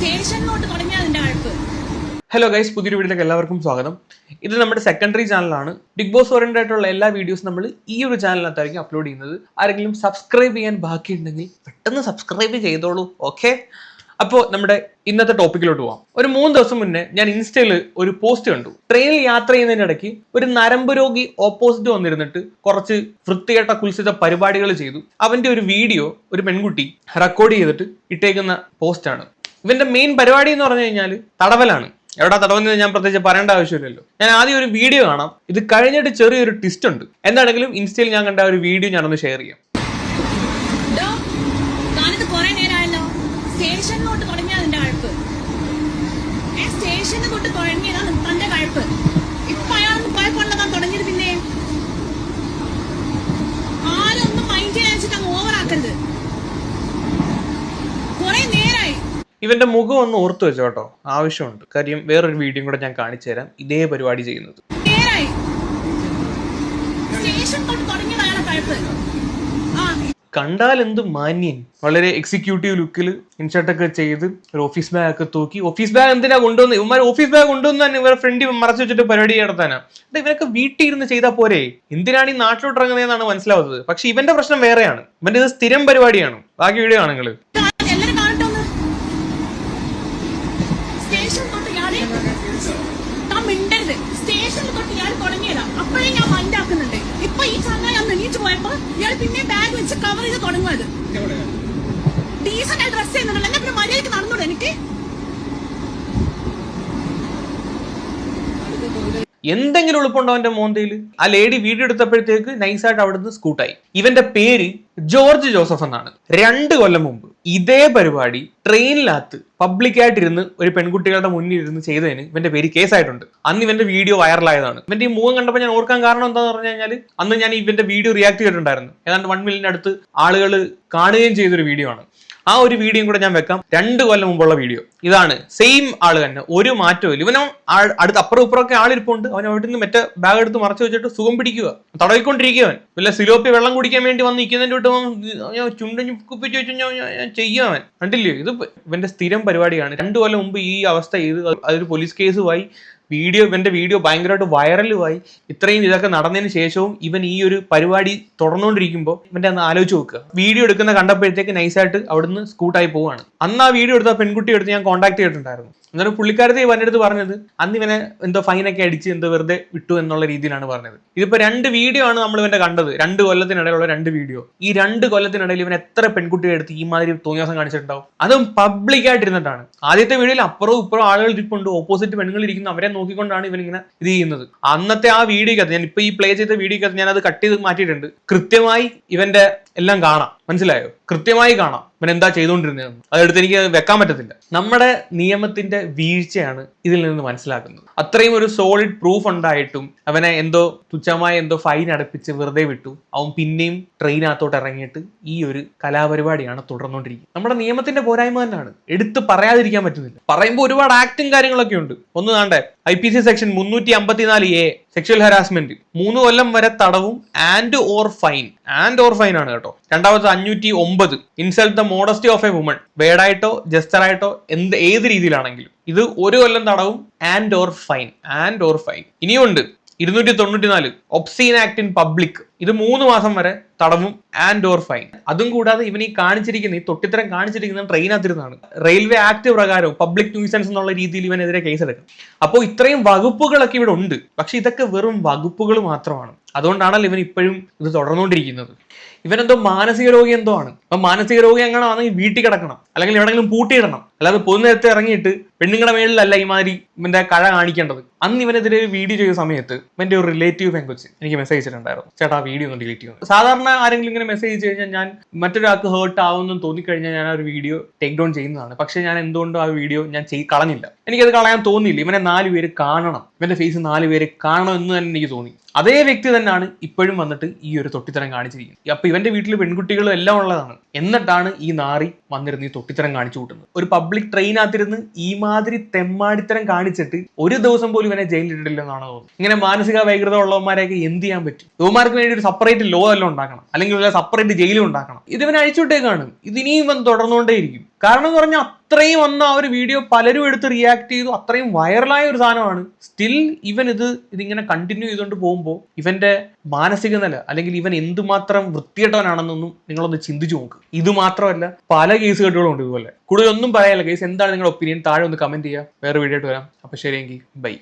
സ്റ്റേഷനിലോട്ട് തുടങ്ങിയ അതിന്റെ അഴപ്പ്. Hello guys, പുതിയൊരു വീഡിയോയിലേക്ക് എല്ലാവർക്കും സ്വാഗതം. ഇത് നമ്മുടെ സെക്കൻഡറി ചാനലാണ്. ബിഗ് ബോസ് ഓറിയന്റഡ് ആയിട്ടുള്ള എല്ലാ വീഡിയോസും നമ്മൾ ഈ ഒരു ചാനലിനകത്തായിരിക്കും അപ്ലോഡ് ചെയ്യുന്നത്. ആരെങ്കിലും സബ്സ്ക്രൈബ് ചെയ്യാൻ ബാക്കിയുണ്ടെങ്കിൽ പെട്ടെന്ന് സബ്സ്ക്രൈബ് ചെയ്തോളൂ, ഓക്കെ? അപ്പോൾ നമ്മുടെ ഇന്നത്തെ ടോപ്പിക്കിലോട്ട് പോവാം. ഒരു 3 ദിവസം മുന്നേ ഞാൻ ഇൻസ്റ്റയിൽ ഒരു പോസ്റ്റ് കണ്ടു. ട്രെയിനിൽ യാത്ര ചെയ്യുന്നതിനിടയ്ക്ക് ഒരു നരമ്പ് രോഗി ഓപ്പോസിറ്റ് വന്നിരുന്നിട്ട് കുറച്ച് വൃത്തികെട്ട കുൽസിത പരിപാടികൾ ചെയ്തു. അവന്റെ ഒരു വീഡിയോ ഒരു പെൺകുട്ടി റെക്കോർഡ് ചെയ്തിട്ട് ഇട്ടേക്കുന്ന പോസ്റ്റാണ്. ഇവന്റെ മെയിൻ പരിപാടി എന്ന് പറഞ്ഞു കഴിഞ്ഞാൽ തടവലാണ്. എവിടെ തടവുന്നത് ഞാൻ പ്രത്യേകിച്ച് പറയേണ്ട ആവശ്യമില്ലല്ലോ. ഞാൻ ആദ്യം ഒരു വീഡിയോ കാണാം. ഇത് കഴിഞ്ഞിട്ട് ചെറിയൊരു ട്വിസ്റ്റ് ഉണ്ട്. എന്താണെങ്കിലും ഇൻസ്റ്റയിൽ ഞാൻ കണ്ട ഒരു വീഡിയോ ഞാനൊന്ന് ഷെയർ ചെയ്യാം. സ്റ്റേഷനിലോട്ട് തുടങ്ങിയ അതിന്റെ അഴപ്പ്. സ്റ്റേഷനിൽ തൊട്ട് തുടങ്ങിയതാണ് തന്റെ കഴപ്പ്. ഇപ്പൊ അയാളൊന്നും കുഴപ്പമുള്ളതാ തുടങ്ങിയത്. പിന്നെ ആരൊന്നും മൈൻഡ് ചെയ്യാൻ വെച്ചിട്ട് അങ്ങ് ഓവറാക്കരുത്. കുറെ നേരായി. ഇവന്റെ മുഖം ഒന്ന് ഓർത്തു വെച്ചോ കേട്ടോ, ആവശ്യമുണ്ട്. കാര്യം വേറൊരു വീഡിയോ കൂടെ ഞാൻ കാണിച്ചു തരാം ഇതേ പരിപാടി ചെയ്യുന്നത്. നേരായി. സ്റ്റേഷൻ തൊട്ട് തുടങ്ങിയത് അയാളെ കഴപ്പ്. കണ്ടാൽ എന്ത് മാന്യൻ. വളരെ എക്സിക്യൂട്ടീവ് ലുക്കിൽ ഇൻഷർട്ടൊക്കെ ചെയ്ത് ഒരു ഓഫീസ് ബാഗ് ഒക്കെ തൂക്കി. ഓഫീസ് ബാഗ് എന്തിനാ കൊണ്ടുവന്ന്? ഇവന്മാർ ഓഫീസ് ബാഗ് കൊണ്ടുവന്ന് ഇവരുടെ ഫ്രണ്ട് മറച്ചു വെച്ചിട്ട് പരിപാടി നടത്താനാ. ഇവരൊക്കെ വീട്ടിൽ ഇരുന്ന് ചെയ്താൽ പോരെ? എന്തിനാണ് ഈ നാട്ടിലോട്ട് ഇറങ്ങുന്നതെന്നാണ് മനസ്സിലാവുന്നത്. പക്ഷെ ഇവന്റെ പ്രശ്നം വേറെയാണ്. ഇവന്റെ ഇത് സ്ഥിരം പരിപാടിയാണ്. ബാക്കി വീഡിയോ ആണ് നിങ്ങള്. സ്റ്റേഷനിൽ തൊട്ട് ഇയാൾ തുടങ്ങിയതാ. അപ്പോഴേ ഞാൻ മൈൻഡാക്കുന്നുണ്ട്. ഇപ്പൊ ഈ സമയം ഞാൻ എണീറ്റ് പോയപ്പോ ഇയാൾ പിന്നെ ബാഗ് വെച്ച് കവർ ചെയ്ത് തുടങ്ങുന്നത്. ഡീസന്റ് ആയി ഡ്രസ് ചെയ്യുന്നുണ്ടല്ലോ. എന്നെ പിന്നെ മര്യാദയ്ക്ക് നടന്നോളൂ. എനിക്ക് എന്തെങ്കിലും എളുപ്പമുണ്ടോ അവന്റെ മോന്തയില്? ആ ലേഡി വീഡിയോ എടുത്തപ്പോഴത്തേക്ക് നൈസായിട്ട് അവിടുന്ന് സ്കൂട്ടായി. ഇവന്റെ പേര് ജോർജ് ജോസഫ് എന്നാണ്. 2 കൊല്ലം മുമ്പ് ഇതേ പരിപാടി ട്രെയിനിനകത്ത് പബ്ലിക്കായിട്ടിരുന്ന് ഒരു പെൺകുട്ടികളുടെ മുന്നിൽ ഇരുന്ന് ചെയ്തതിന് ഇവന്റെ പേര് കേസായിട്ടുണ്ട്. അന്ന് ഇവന്റെ വീഡിയോ വൈറലായതാണ്. ഇവന്റെ ഈ മുഖം കണ്ടപ്പോൾ ഞാൻ ഓർക്കാൻ കാരണം എന്താന്ന് പറഞ്ഞു കഴിഞ്ഞാൽ അന്ന് ഞാൻ ഇവന്റെ വീഡിയോ റിയാക്ട് ചെയ്തിട്ടുണ്ടായിരുന്നു. ഏതാണ്ട് 1 മില്യൺ അടുത്ത് ആളുകൾ കാണുകയും ചെയ്തൊരു വീഡിയോ ആണ്. ആ ഒരു വീഡിയോ കൂടെ ഞാൻ വെക്കാം. 2 കൊല്ലം മുമ്പുള്ള വീഡിയോ ഇതാണ്. സെയിം ആള് തന്നെ, ഒരു മാറ്റവും ഇല്ല. ഇവനോ അടുത്ത് അപ്പുറം ഇപ്പുറമൊക്കെ ആളിരിപ്പുണ്ട്. അവൻ അവിടെ നിന്ന് മറ്റേ ബാഗ് എടുത്ത് മറച്ചു വെച്ചിട്ട് സുഖം പിടിക്കുക, തടവിക്കൊണ്ടിരിക്കുകവൻ. വല്ല സിലോപ്പി വെള്ളം കുടിക്കാൻ വേണ്ടി വന്ന് നിൽക്കുന്നതിന്റെ വിട്ട് ചുണ്ടഞ്ഞു കുപ്പിച്ച് വെച്ച് ഞാൻ ചെയ്യാവൻ. കണ്ടില്ലേ? ഇത് ഇവന്റെ സ്ഥിരം പരിപാടിയാണ്. 2 കൊല്ലം മുമ്പ് ഈ അവസ്ഥ ചെയ്ത് അതൊരു പോലീസ് കേസുമായി. ഇവന്റെ വീഡിയോ ഭയങ്കരമായിട്ട് വൈറലുമായി. ഇത്രയും ഇതൊക്കെ നടന്നതിന് ശേഷവും ഇവൻ ഈ ഒരു പരിപാടി തുടർന്നുകൊണ്ടിരിക്കുമ്പോൾ ഇവന്റെ അന്ന് ആലോചിച്ച് നോക്കുക. വീഡിയോ എടുക്കുന്ന കണ്ടപ്പോഴത്തേക്ക് നൈസായിട്ട് അവിടുന്ന് സ്കൂട്ടായി പോവാണ്. അന്ന് ആ വീഡിയോ എടുത്ത പെൺകുട്ടി എടുത്ത് ഞാൻ കോൺടാക്ട് ചെയ്തിട്ടുണ്ടായിരുന്നു. എന്നാലും പുള്ളിക്കാരത്തെ ഇവന്റെ അടുത്ത് പറഞ്ഞത് അന്ന് ഇവനെ എന്തോ ഫൈനൊക്കെ അടിച്ച് എന്തോ വെറുതെ വിട്ടു എന്നുള്ള രീതിയിലാണ് പറഞ്ഞത്. ഇതിപ്പോ 2 വീഡിയോ ആണ് നമ്മൾ ഇവന്റെ കണ്ടത്. 2 കൊല്ലത്തിനിടയിലുള്ള 2 വീഡിയോ. ഈ 2 കൊല്ലത്തിനിടയിൽ ഇവൻ എത്ര പെൺകുട്ടിയെ എടുത്ത് ഈ മാതിരി തോന്നിയാസം കാണിച്ചിട്ടുണ്ടാവും? അതും പബ്ലിക്കായിട്ടിരുന്നിട്ടാണ്. ആദ്യത്തെ വീഡിയോയിൽ അപ്പുറവും ഇപ്പുറവും ആളുകൾ ഇരിപ്പുണ്ട്, ഓപ്പോസിറ്റ് പെണ്ണുങ്ങൾ ഇരിക്കുന്നു. അവരെ നോക്കിക്കൊണ്ടാണ് ഇവൻ ഇങ്ങനെ ഇത് ചെയ്യുന്നത്. അന്നത്തെ ആ വീഡിയോക്കകത്ത് ഞാൻ ഇപ്പൊ ഈ പ്ലേ ചെയ്ത വീഡിയോക്കകത്ത് ഞാൻ അത് കട്ട് ചെയ്ത് മാറ്റിയിട്ടുണ്ട്. കൃത്യമായി ഇവന്റെ എല്ലാം കാണാം. മനസ്സിലായോ? കൃത്യമായി കാണാം ഇവൻ എന്താ ചെയ്തുകൊണ്ടിരുന്നതെന്ന്. അതെടുത്ത് എനിക്ക് വെക്കാൻ പറ്റത്തില്ല. നമ്മുടെ നിയമത്തിന്റെ വീഴ്ചയാണ് ഇതിൽ നിന്ന് മനസ്സിലാക്കുന്നത്. അത്രയും ഒരു സോളിഡ് പ്രൂഫ് ഉണ്ടായിട്ടും അവനെ എന്തോ തുച്ഛമായ എന്തോ ഫൈൻ അടപ്പിച്ച് വെറുതെ വിട്ടു. അവൻ പിന്നെയും ട്രെയിനകത്തോട്ട് ഇറങ്ങിയിട്ട് ഈ ഒരു കലാപരിപാടിയാണ് തുടർന്നുകൊണ്ടിരിക്കുന്നത്. നമ്മുടെ നിയമത്തിന്റെ പോരായ്മ തന്നെയാണ്. എടുത്ത് പറയാതിരിക്കാൻ പറ്റുന്നില്ല. പറയുമ്പോൾ ഒരുപാട് ആക്ടും കാര്യങ്ങളൊക്കെ ഉണ്ട്. ഒന്ന് കാണണ്ടേ, IPC section 354A sexual harassment 3 കൊല്ലം വരെ തടവും ആൻഡ് ഓർ ഫൈൻ ആണ് കേട്ടോ. രണ്ടാമത്തെ 509 insult the modesty of a woman. ബേഡായിട്ടോ ജസ്റ്ററായിട്ടോ ഏത് രീതിയിലാണെങ്കിലും ഇത് 1 കൊല്ലം തടവും ആൻഡ് ഓർ ഫൈൻ. ഇനിയുണ്ട് 294 ഒബ്സീൻ ആക്ട് ഇൻ പബ്ലിക്. ഇത് 3 മാസം വരെ തടവും ആൻഡ് ഓർ ഫൈൻ. അതും കൂടാതെ ഇവൻ ഈ തൊട്ടിത്തരം കാണിച്ചിരിക്കുന്ന ട്രെയിനകത്തിരുന്നാണ്. റെയിൽവേ ആക്ട് പ്രകാരവും പബ്ലിക് ന്യൂസൻസ് എന്നുള്ള രീതിയിൽ ഇവനെതിരെ കേസെടുക്കും. അപ്പോൾ ഇത്രയും വകുപ്പുകളൊക്കെ ഇവിടെ ഉണ്ട്. പക്ഷെ ഇതൊക്കെ വെറും വകുപ്പുകൾ മാത്രമാണ്. അതുകൊണ്ടാണല്ലോ ഇവൻ ഇപ്പോഴും ഇത് തുടർന്നുകൊണ്ടിരിക്കുന്നത്. ഇവനെന്തോ മാനസിക രോഗി എന്തോ ആണ്. അപ്പൊ മാനസിക രോഗി എങ്ങനെയാണെങ്കിൽ വീട്ടിൽ കിടക്കണം, അല്ലെങ്കിൽ എവിടെയെങ്കിലും പൂട്ടിയിടണം. അല്ലാതെ പൊതുനേരത്തെ ഇറങ്ങിയിട്ട് പെണ്ണുങ്ങളുടെ മേളിലല്ല ഈ മാതിരി ഇവന്റെ കഴ കാണിക്കേണ്ടത്. അന്ന് ഇവനെതിരെ വീഡിയോ ചെയ്ത സമയത്ത് ഇവന്റെ ഒരു റിലേറ്റീവ് പെങ്കൊച്ച് എനിക്ക് മെസ്സേജ് ചെയ്തിട്ടുണ്ടായിരുന്നു, ചേട്ടാ വീഡിയോ ഒന്ന് ഡിലീറ്റ് ചെയ്യുന്നത്. സാധാരണ ആരെങ്കിലും ഇങ്ങനെ മെസ്സേജ് കഴിഞ്ഞാൽ ഞാൻ മറ്റൊരാൾക്ക് ഹേർട്ട് ആവുമെന്ന് തോന്നിക്കഴിഞ്ഞാൽ ഞാൻ ആ ഒരു വീഡിയോ ടേക്ക് ഡൗൺ ചെയ്യുന്നതാണ്. പക്ഷെ ഞാൻ എന്തുകൊണ്ടും ആ വീഡിയോ ഞാൻ കളഞ്ഞില്ല. എനിക്കത് കളയാൻ തോന്നിയില്ല. ഇവനെ 4 പേര് കാണണം, ഇവന്റെ ഫേസ് 4 പേര് കാണണം എന്ന് തന്നെ എനിക്ക് തോന്നി. അതേ വ്യക്തി തന്നെയാണ് ഇപ്പോഴും വന്നിട്ട് ഈ ഒരു തൊട്ടിത്തരം കാണിച്ചിരിക്കുന്നത്. അപ്പൊ ഇവന്റെ വീട്ടിൽ പെൺകുട്ടികളും എല്ലാം ഉള്ളതാണ്. എന്നിട്ടാണ് ഈ നാറി വന്നിരുന്ന് ഈ തൊട്ടിത്തരം കാണിച്ചു കൂട്ടുന്നത്. ഒരു പബ്ലിക് ട്രെയിനകത്തിരുന്ന് ഈ മാതിരി തെമ്മാടിത്തരം കാണിച്ചിട്ട് ഒരു ദിവസം പോലും ഇവനെ ജയിലിലിട്ടില്ലെന്നാണ് തോന്നുന്നത്. ഇങ്ങനെ മാനസിക വൈകൃതം ഉള്ളവന്മാരെയൊക്കെ എന്ത് ചെയ്യാൻ പറ്റും? ഇവന്മാർക്ക് വേണ്ടി ഒരു സെപ്പറേറ്റ് ലോ എല്ലാം ഉണ്ടാക്കണം, അല്ലെങ്കിൽ സെപ്പറേറ്റ് ജയിലും ഉണ്ടാക്കണം. ഇതിവനെ അഴിച്ചുവിട്ടേക്കാണ്. ഇതിനിയും ഇവൻ തുടർന്നുകൊണ്ടേയിരിക്കും. കാരണം എന്ന് പറഞ്ഞാൽ അത്രയും വന്ന ആ ഒരു വീഡിയോ പലരും എടുത്ത് റിയാക്ട് ചെയ്തു, അത്രയും വൈറലായ ഒരു സാധനമാണ്. സ്റ്റിൽ ഇവൻ ഇതിങ്ങനെ കണ്ടിന്യൂ ചെയ്തുകൊണ്ട് പോകുമ്പോൾ ഇവന്റെ മാനസിക നില അല്ലെങ്കിൽ ഇവൻ എന്തുമാത്രം വൃത്തികെട്ടവനാണെന്നൊന്നും നിങ്ങളൊന്ന് ചിന്തിച്ചു നോക്ക്. ഇത് മാത്രമല്ല പല കേസ് കെട്ടുകളും ഉണ്ട് ഇതുപോലെ. കൂടുതൽ ഒന്നും പറയാനില്ല കേസ്. എന്താണ് നിങ്ങളുടെ ഒപ്പീനിയൻ? താഴെ ഒന്ന് കമന്റ് ചെയ്യുക. വേറെ വീഡിയോ ആയിട്ട് വരാം. അപ്പൊ ശരിയെങ്കിൽ ബൈ.